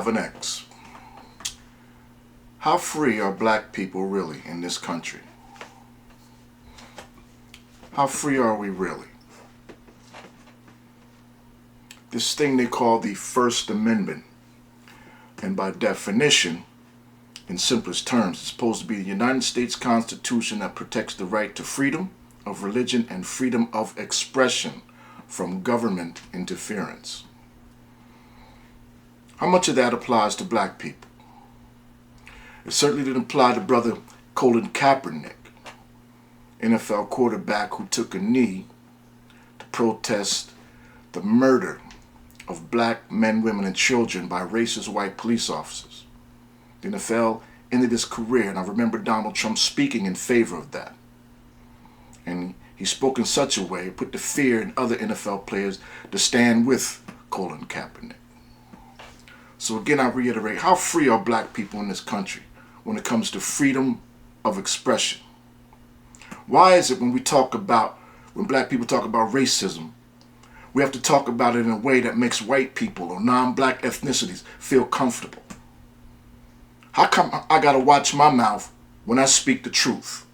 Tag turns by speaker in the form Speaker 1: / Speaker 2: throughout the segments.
Speaker 1: have an X. How free are black people really in this country? How free are we really? This thing they call the First Amendment, and by definition, in simplest terms, it's supposed to be the United States Constitution that protects the right to freedom of religion and freedom of expression from government interference. How much of that applies to black people? It certainly didn't apply to brother Colin Kaepernick, NFL quarterback who took a knee to protest the murder of black men, women, and children by racist white police officers. The NFL ended his career, and I remember Donald Trump speaking in favor of that. And he spoke in such a way, put the fear in other NFL players to stand with Colin Kaepernick. So again, I reiterate, how free are black people in this country when it comes to freedom of expression? Why is it when black people talk about racism, we have to talk about it in a way that makes white people or non-black ethnicities feel comfortable? How come I gotta watch my mouth when I speak the truth?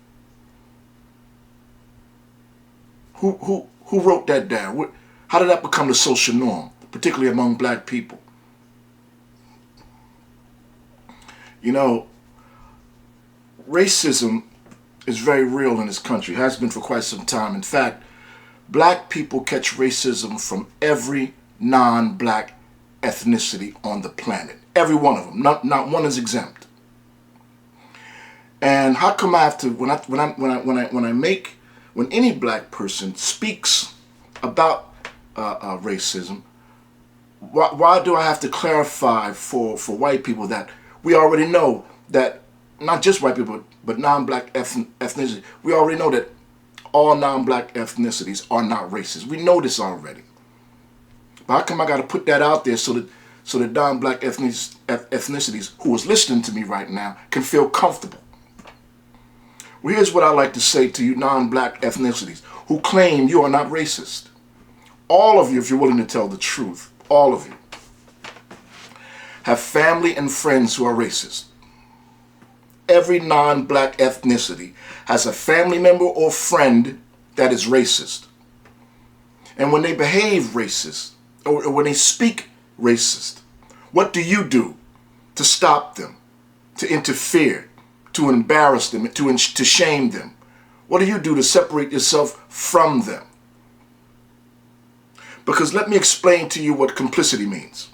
Speaker 1: Who wrote that down? How did that become the social norm, particularly among black people? You know, racism is very real in this country, has been for quite some time. In fact, black people catch racism from every non-black ethnicity on the planet. Every one of them. Not one is exempt. And how come I have to, when any black person speaks about racism, why do I have to clarify for white people that we already know that, not just white people, but non-black ethnicities, we already know that all non-black ethnicities are not racist. We know this already. But how come I got to put that out there so that non-black ethnicities who is listening to me right now can feel comfortable? Well, here's what I like to say to you non-black ethnicities who claim you are not racist. All of you, if you're willing to tell the truth, all of you have family and friends who are racist. Every non-black ethnicity has a family member or friend that is racist. And when they behave racist, or when they speak racist, what do you do to stop them, to interfere, to embarrass them, to shame them? What do you do to separate yourself from them? Because let me explain to you what complicity means.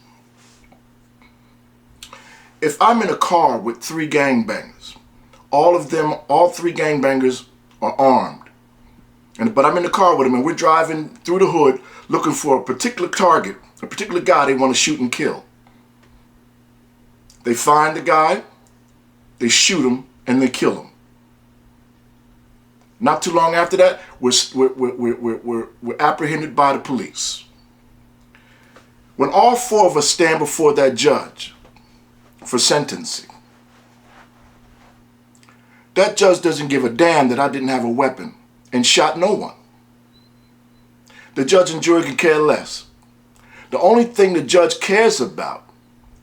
Speaker 1: If I'm in a car with 3 gangbangers, all 3 gangbangers are armed, but I'm in the car with them and we're driving through the hood looking for a particular target, a particular guy they want to shoot and kill. They find the guy, they shoot him, and they kill him. Not too long after that, we're apprehended by the police. When all 4 of us stand before that judge for sentencing, that judge doesn't give a damn that I didn't have a weapon and shot no one. The judge and jury could care less. The only thing the judge cares about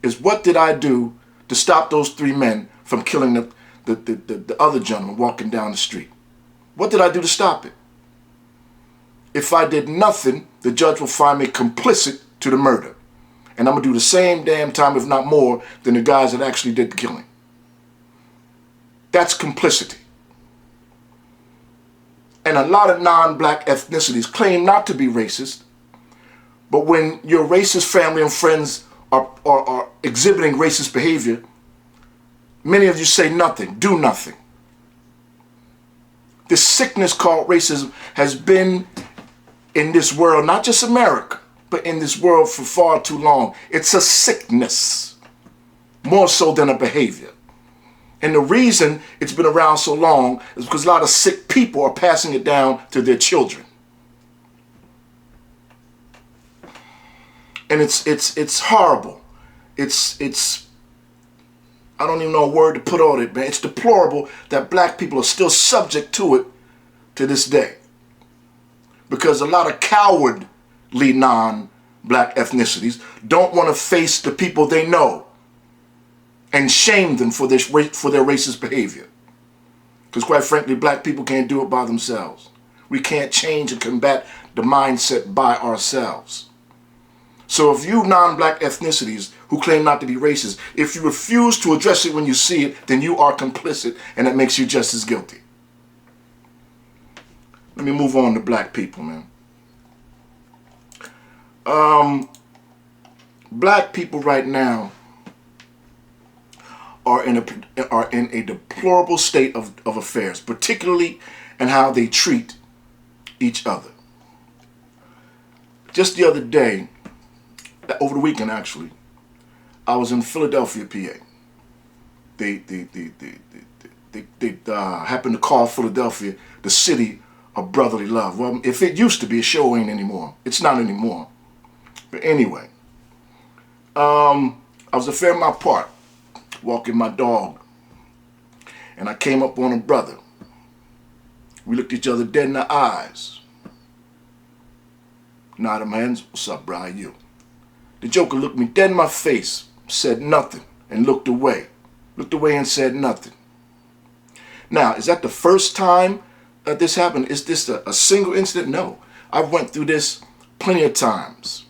Speaker 1: is what did I do to stop those 3 men from killing the other gentleman walking down the street. What did I do to stop it? If I did nothing, the judge will find me complicit to the murder. And I'm going to do the same damn time, if not more, than the guys that actually did the killing. That's complicity. And a lot of non-black ethnicities claim not to be racist, but when your racist family and friends are exhibiting racist behavior, many of you say nothing, do nothing. This sickness called racism has been in this world, not just America, but in this world for far too long. It's a sickness, more so than a behavior. And the reason it's been around so long is because a lot of sick people are passing it down to their children. And it's horrible. It's I don't even know a word to put on it, man. It's deplorable that black people are still subject to it to this day. Because a lot of cowardly non-black ethnicities don't want to face the people they know and shame them for their racist behavior. Because quite frankly, black people can't do it by themselves. We can't change and combat the mindset by ourselves. So if you non-black ethnicities who claim not to be racist, if you refuse to address it when you see it, then you are complicit, and that makes you just as guilty. Let me move on to black people, man. Black people right now are in a deplorable state of affairs, particularly in how they treat each other. Just the other day, over the weekend actually, I was in Philadelphia, PA. They happened to call Philadelphia the city of brotherly love. Well, if it used to be, it sure ain't anymore. It's not anymore. But anyway, I was at Fairmount Park, walking my dog, and I came up on a brother. We looked each other dead in the eyes. Nodded my hands. What's up, bro? How you? The joker looked me dead in my face, said nothing, and looked away. Looked away and said nothing. Now, is that the first time this happened? Is this a single incident? No. I've went through this plenty of times.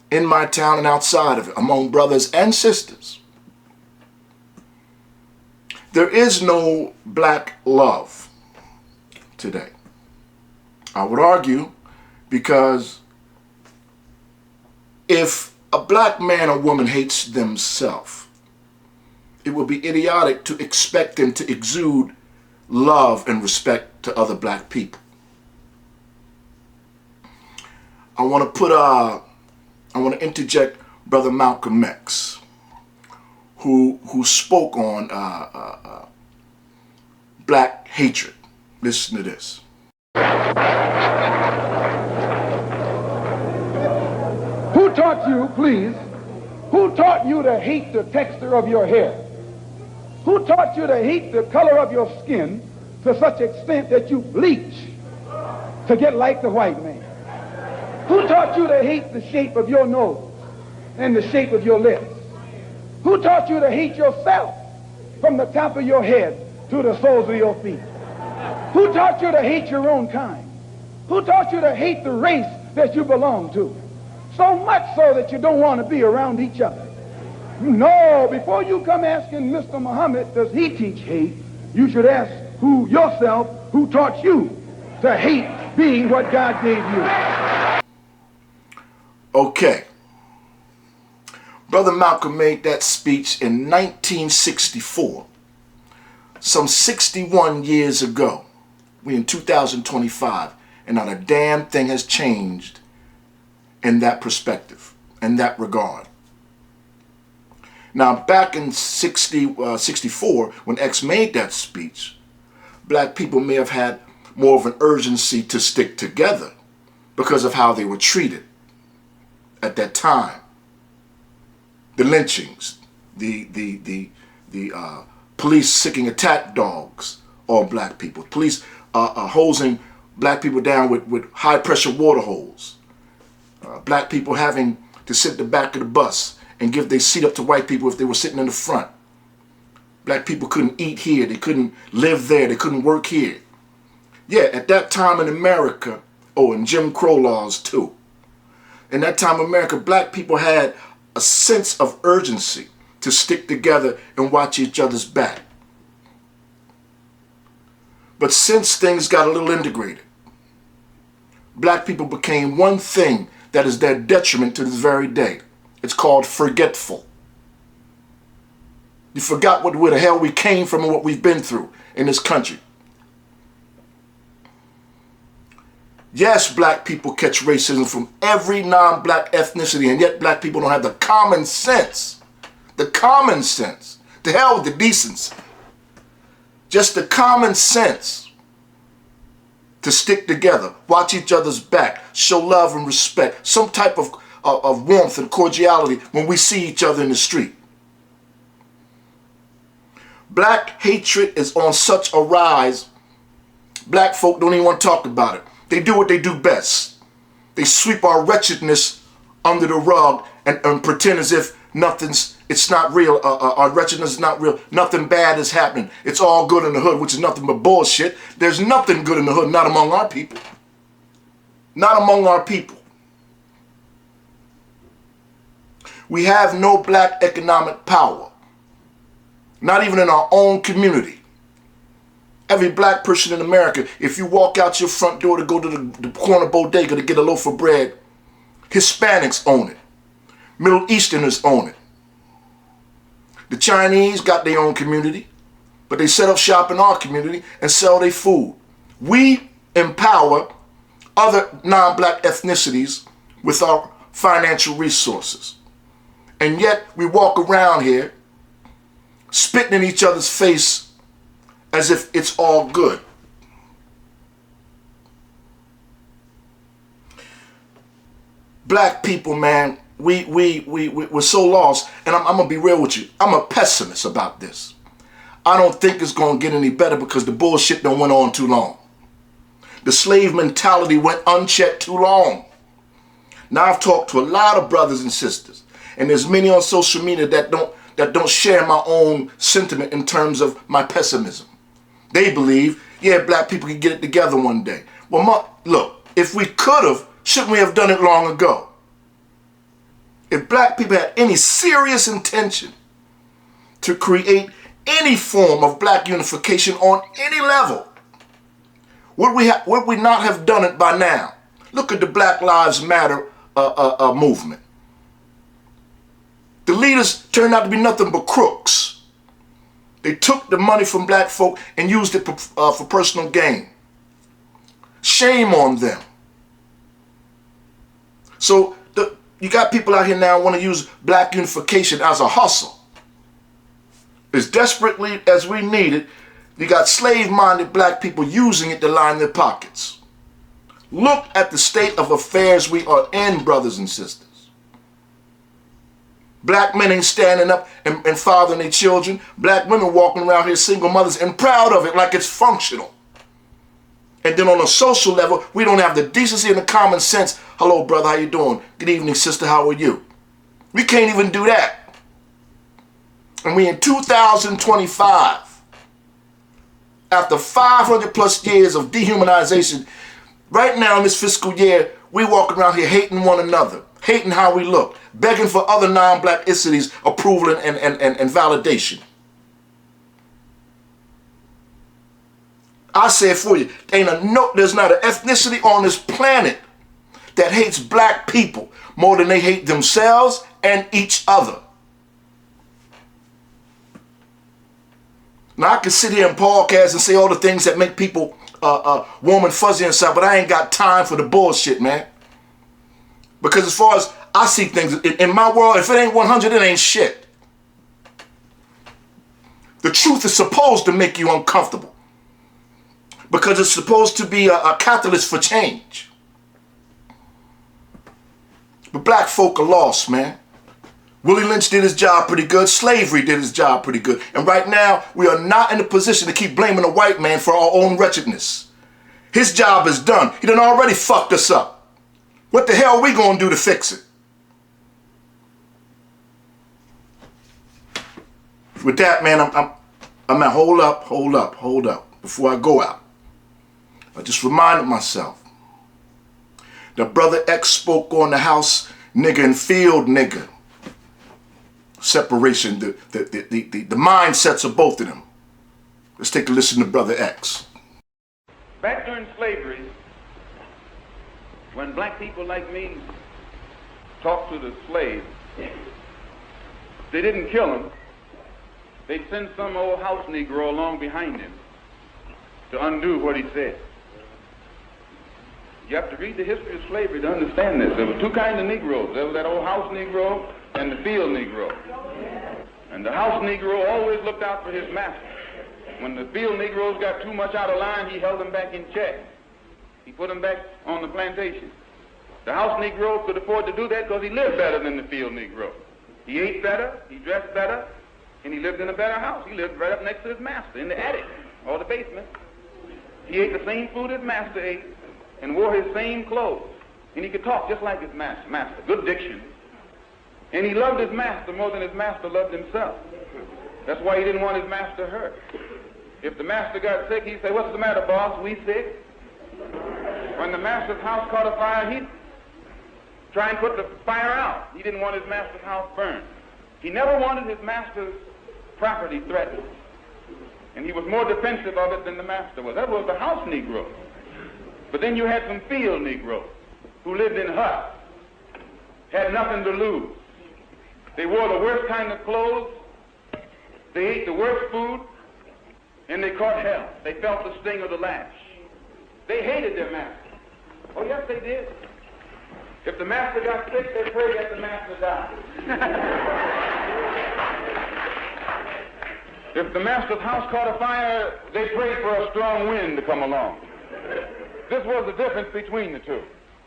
Speaker 1: In my town and outside of it, among brothers and sisters. There is no black love today. I would argue, because if a black man or woman hates themselves, it would be idiotic to expect them to exude love and respect to other black people. I want to interject Brother Malcolm X, who spoke on black hatred. Listen to this.
Speaker 2: Who taught you, please, who taught you to hate the texture of your hair? Who taught you to hate the color of your skin to such extent that you bleach to get like the white man? Who taught you to hate the shape of your nose and the shape of your lips? Who taught you to hate yourself from the top of your head to the soles of your feet? Who taught you to hate your own kind? Who taught you to hate the race that you belong to? So much so that you don't want to be around each other. No, before you come asking Mr. Muhammad, does he teach hate, you should ask yourself, who taught you to hate being what God gave you?
Speaker 1: Okay. Brother Malcolm made that speech in 1964, some 61 years ago. We in 2025, and not a damn thing has changed in that perspective, in that regard. Now, back in 64, when X made that speech, black people may have had more of an urgency to stick together because of how they were treated at that time. The lynchings, the police sicking attack dogs on black people, police hosing black people down with high pressure water holes, black people having to sit at the back of the bus and give their seat up to white people if they were sitting in the front. Black people couldn't eat here, they couldn't live there, they couldn't work here. Yeah, at that time in America, and Jim Crow laws too. In that time in America, black people had a sense of urgency to stick together and watch each other's back. But since things got a little integrated, black people became one thing that is their detriment to this very day. It's called forgetful. You forgot where the hell we came from and what we've been through in this country. Yes, black people catch racism from every non-black ethnicity, and yet black people don't have the common sense. The common sense. To hell with the decency. Just the common sense to stick together, watch each other's back, show love and respect, some type of warmth and cordiality when we see each other in the street. Black hatred is on such a rise, black folk don't even want to talk about it. They do what they do best. They sweep our wretchedness under the rug and pretend as if nothing's it's not real. Our wretchedness is not real. Nothing bad is happening. It's all good in the hood, which is nothing but bullshit. There's nothing good in the hood, not among our people. Not among our people. We have no black economic power. Not even in our own community. Every black person in America, if you walk out your front door to go to the corner bodega to get a loaf of bread, Hispanics own it. Middle Easterners own it. The Chinese got their own community, but they set up shop in our community and sell their food. We empower other non-black ethnicities with our financial resources. And yet we walk around here spitting in each other's face as if it's all good. Black people, man, we're so lost. And I'm going to be real with you. I'm a pessimist about this. I don't think it's going to get any better because the bullshit done went on too long. The slave mentality went unchecked too long. Now I've talked to a lot of brothers and sisters, and there's many on social media that don't share my own sentiment in terms of my pessimism. They believe, yeah, black people can get it together one day. Well, look, if we could have, shouldn't we have done it long ago? If black people had any serious intention to create any form of black unification on any level, would we not have done it by now? Look at the Black Lives Matter movement. The leaders turned out to be nothing but crooks. They took the money from black folk and used it for personal gain. Shame on them. So you got people out here now want to use black unification as a hustle. As desperately as we need it, you got slave-minded black people using it to line their pockets. Look at the state of affairs we are in, brothers and sisters. Black men ain't standing up and fathering their children. Black women walking around here single mothers and proud of it like it's functional. And then on a social level, we don't have the decency and the common sense. Hello, brother, how you doing? Good evening, sister, how are you? We can't even do that. And we in 2025. After 500 plus years of dehumanization, right now in this fiscal year, we walk around here hating one another, hating how we look, begging for other non-black ethnicities approval and validation. I say it for you, there's not an ethnicity on this planet that hates black people more than they hate themselves and each other. Now I can sit here and podcast and say all the things that make people warm and fuzzy inside, but I ain't got time for the bullshit, man. Because as far as I see things, in my world, if it ain't 100, it ain't shit. The truth is supposed to make you uncomfortable. Because it's supposed to be a catalyst for change. But black folk are lost, man. Willie Lynch did his job pretty good. Slavery did his job pretty good. And right now, we are not in a position to keep blaming the white man for our own wretchedness. His job is done. He done already fucked us up. What the hell are we going to do to fix it? With that, man, I'm at hold up. Before I go out, I just reminded myself that Brother X spoke on the house nigger and field nigger separation, the mindsets of both of them. Let's take a listen to Brother X.
Speaker 3: Back during slavery, when black people like me talked to the slaves, they didn't kill him. They'd send some old house Negro along behind him to undo what he said. You have to read the history of slavery to understand this. There were two kinds of Negroes. There was that old house Negro and the field Negro. And the house Negro always looked out for his master. When the field Negroes got too much out of line, he held them back in check. He put them back on the plantation. The house Negro could afford to do that because he lived better than the field Negro. He ate better, he dressed better, and he lived in a better house. He lived right up next to his master in the attic or the basement. He ate the same food his master ate and wore his same clothes. And he could talk just like his master. Good diction. And he loved his master more than his master loved himself. That's why he didn't want his master hurt. If the master got sick, he'd say, "What's the matter, boss? We sick?" When the master's house caught a fire, he'd try and put the fire out. He didn't want his master's house burned. He never wanted his master's property threatened. And he was more defensive of it than the master was. That was the house Negro. But then you had some field Negroes who lived in huts, had nothing to lose. They wore the worst kind of clothes, they ate the worst food, and they caught hell. They felt the sting of the lash. They hated their master. Oh, yes, they did. If the master got sick, they prayed that the master died. If the master's house caught a fire, they prayed for a strong wind to come along. This was the difference between the two.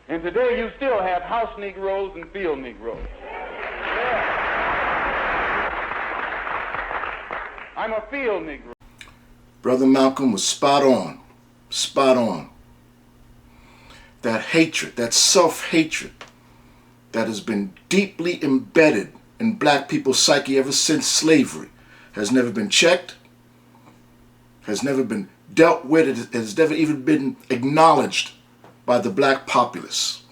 Speaker 3: And today you still have house Negroes and field Negroes. Yeah. I'm a field Negro.
Speaker 1: Brother Malcolm was spot on. Spot on. That hatred, that self-hatred that has been deeply embedded in black people's psyche ever since slavery has never been checked, has never been dealt with, it has never even been acknowledged by the black populace.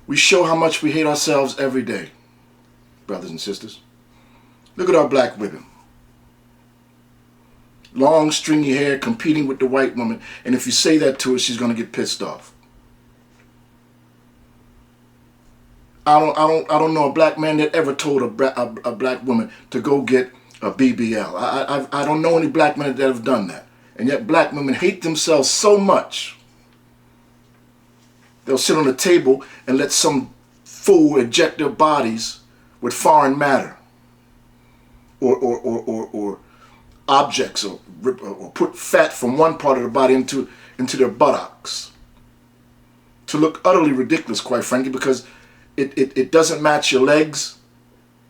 Speaker 1: We show how much we hate ourselves every day, brothers and sisters. Look at our black women. Long, stringy hair, competing with the white woman, and if you say that to her, she's going to get pissed off. I don't know a black man that ever told a black woman to go get a BBL. I don't know any black men that have done that. And yet black women hate themselves so much, they'll sit on a table and let some fool inject their bodies with foreign matter or objects or put fat from one part of the body into their buttocks to look utterly ridiculous, quite frankly, because it doesn't match your legs.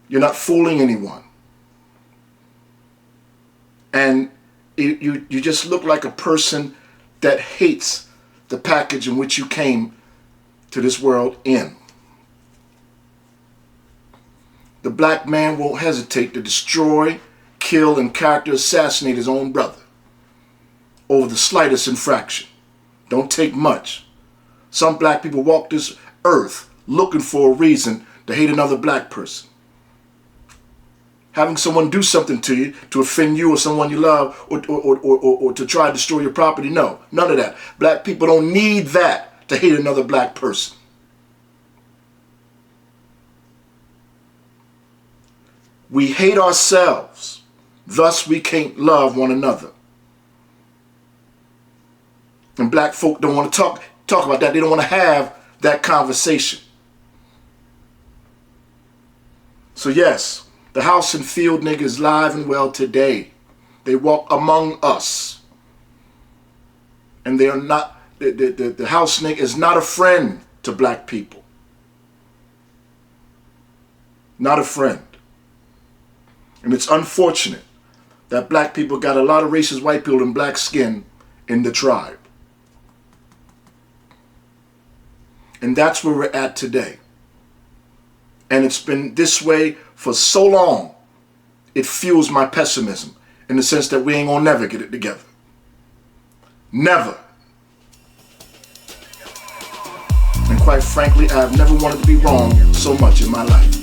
Speaker 1: You're not fooling anyone. And you just look like a person that hates the package in which you came to this world in. The black man won't hesitate to destroy, kill, and character assassinate his own brother over the slightest infraction. Don't take much. Some black people walk this earth looking for a reason to hate another black person. Having someone do something to you to offend you or someone you love or to try to destroy your property. No, none of that. Black people don't need that to hate another black person. We hate ourselves, thus we can't love one another. And black folk don't want to talk about that. They don't want to have that conversation. So yes, the house and field nigga is live and well today. They walk among us. And they are not, the house nigga is not a friend to black people. Not a friend. And it's unfortunate that black people got a lot of racist white people and black skin in the tribe. And that's where we're at today. And it's been this way for so long, it fuels my pessimism in the sense that we ain't gonna never get it together. Never. And quite frankly, I've never wanted to be wrong so much in my life.